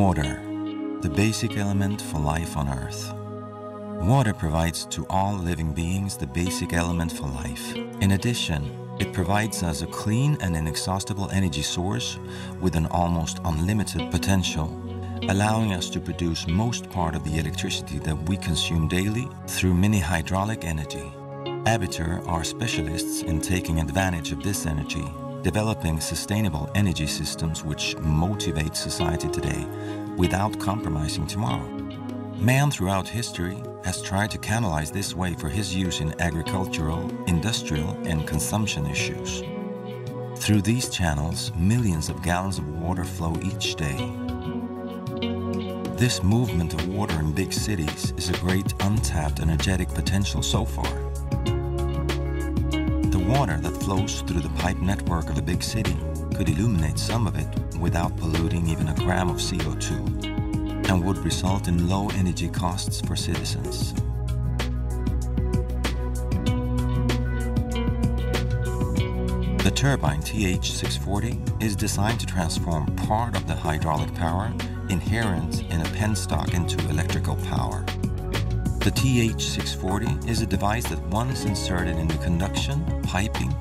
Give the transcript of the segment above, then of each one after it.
Water, the basic element for life on Earth. Water provides to all living beings the basic element for life. In addition, it provides us a clean and inexhaustible energy source with an almost unlimited potential, allowing us to produce most part of the electricity that we consume daily through mini hydraulic energy. Abitur are specialists in taking advantage of this energy, developing sustainable energy systems which motivate society today without compromising tomorrow. Man throughout history has tried to canalize this way for his use in agricultural, industrial, and consumption issues. Through these channels, millions of gallons of water flow each day. This movement of water in big cities is a great untapped energetic potential so far. The water that flows through the pipe network of a big city could illuminate some of it without polluting even a gram of CO2, and would result in low energy costs for citizens. The turbine TH640 is designed to transform part of the hydraulic power inherent in a penstock into electrical power. The TH640 is a device that once inserted into conduction, piping,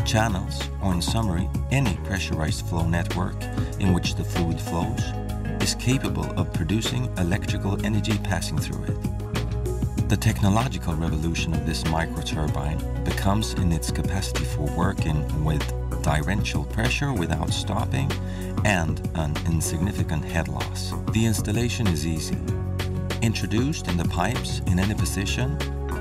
channels, or in summary, any pressurized flow network in which the fluid flows, is capable of producing electrical energy passing through it. The technological revolution of this microturbine becomes in its capacity for working with differential pressure without stopping and an insignificant head loss. The installation is easy. Introduced in the pipes in any position,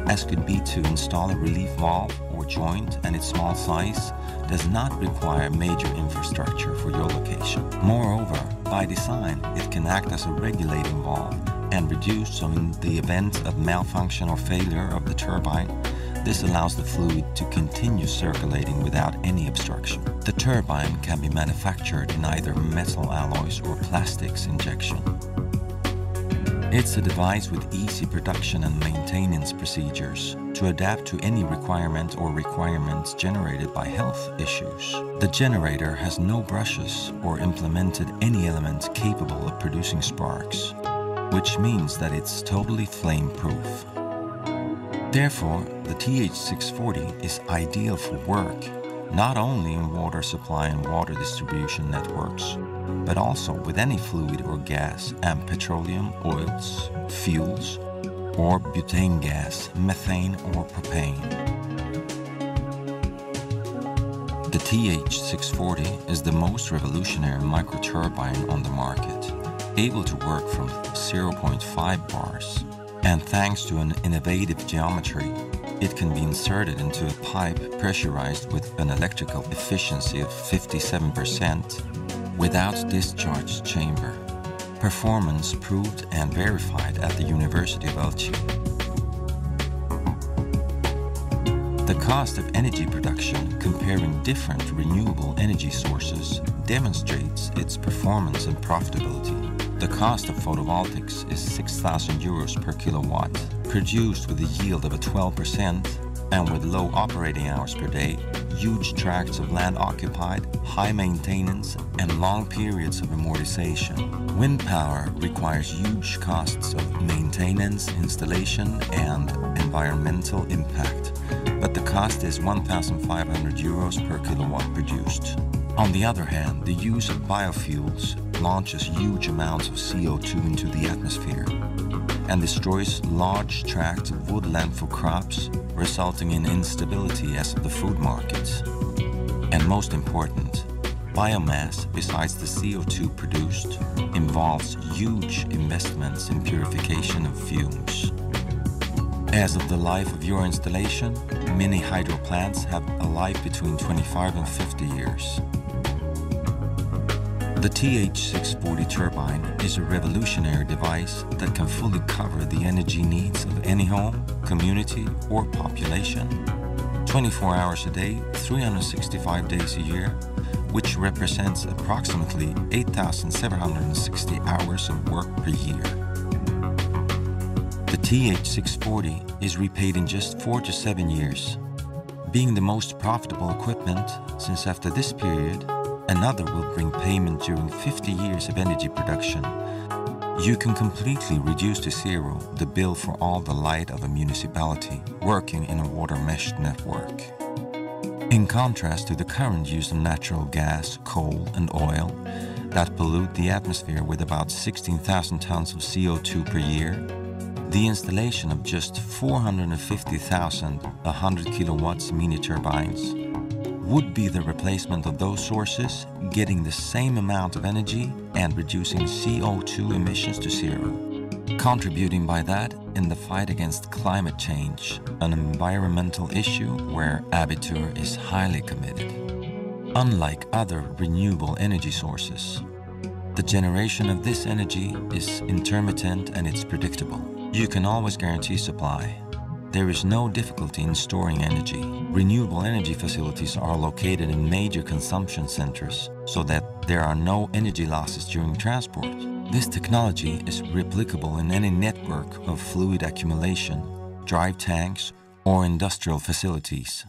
as could be to install a relief valve or joint, and its small size does not require major infrastructure for your location. Moreover, by design, it can act as a regulating valve and reduce, so in the event of malfunction or failure of the turbine, this allows the fluid to continue circulating without any obstruction. The turbine can be manufactured in either metal alloys or plastics injection. It's a device with easy production and maintenance procedures to adapt to any requirement or requirements generated by health issues. The generator has no brushes or implemented any element capable of producing sparks, which means that it's totally flame-proof. Therefore, the TH640 is ideal for work, not only in water supply and water distribution networks, but also with any fluid or gas and petroleum, oils, fuels, or butane gas, methane, or propane. The TH640 is the most revolutionary microturbine on the market, able to work from 0.5 bars, and thanks to an innovative geometry, it can be inserted into a pipe pressurized with an electrical efficiency of 57% without discharge chamber. Performance proved and verified at the University of Elche. The cost of energy production comparing different renewable energy sources demonstrates its performance and profitability. The cost of photovoltaics is 6,000 euros per kilowatt, produced with a yield of 12% and with low operating hours per day, huge tracts of land occupied, high maintenance, and long periods of amortization. Wind power requires huge costs of maintenance, installation, and environmental impact, but the cost is 1,500 euros per kilowatt produced. On the other hand, the use of biofuels launches huge amounts of CO2 into the atmosphere and destroys large tracts of woodland for crops, resulting in instability as of the food markets. And most important, biomass, besides the CO2 produced, involves huge investments in purification of fumes. As of the life of your installation, many hydro plants have a life between 25 and 50 years. The TH640 turbine is a revolutionary device that can fully cover the energy needs of any home, community, or population, 24 hours a day, 365 days a year, which represents approximately 8,760 hours of work per year. The TH640 is repaid in just 4 to 7 years, being the most profitable equipment, since after this period, another will bring payment during 50 years of energy production, You can completely reduce to zero the bill for all the light of a municipality working in a water mesh network. In contrast to the current use of natural gas, coal and oil that pollute the atmosphere with about 16,000 tons of CO2 per year, the installation of just 450,000 100 kilowatts mini turbines would be the replacement of those sources, getting the same amount of energy and reducing CO2 emissions to zero, contributing by that in the fight against climate change, an environmental issue where Abitur is highly committed. Unlike other renewable energy sources, the generation of this energy is intermittent and it's predictable. You can always guarantee supply. There is no difficulty in storing energy. Renewable energy facilities are located in major consumption centers so that there are no energy losses during transport. This technology is replicable in any network of fluid accumulation, drive tanks, or industrial facilities.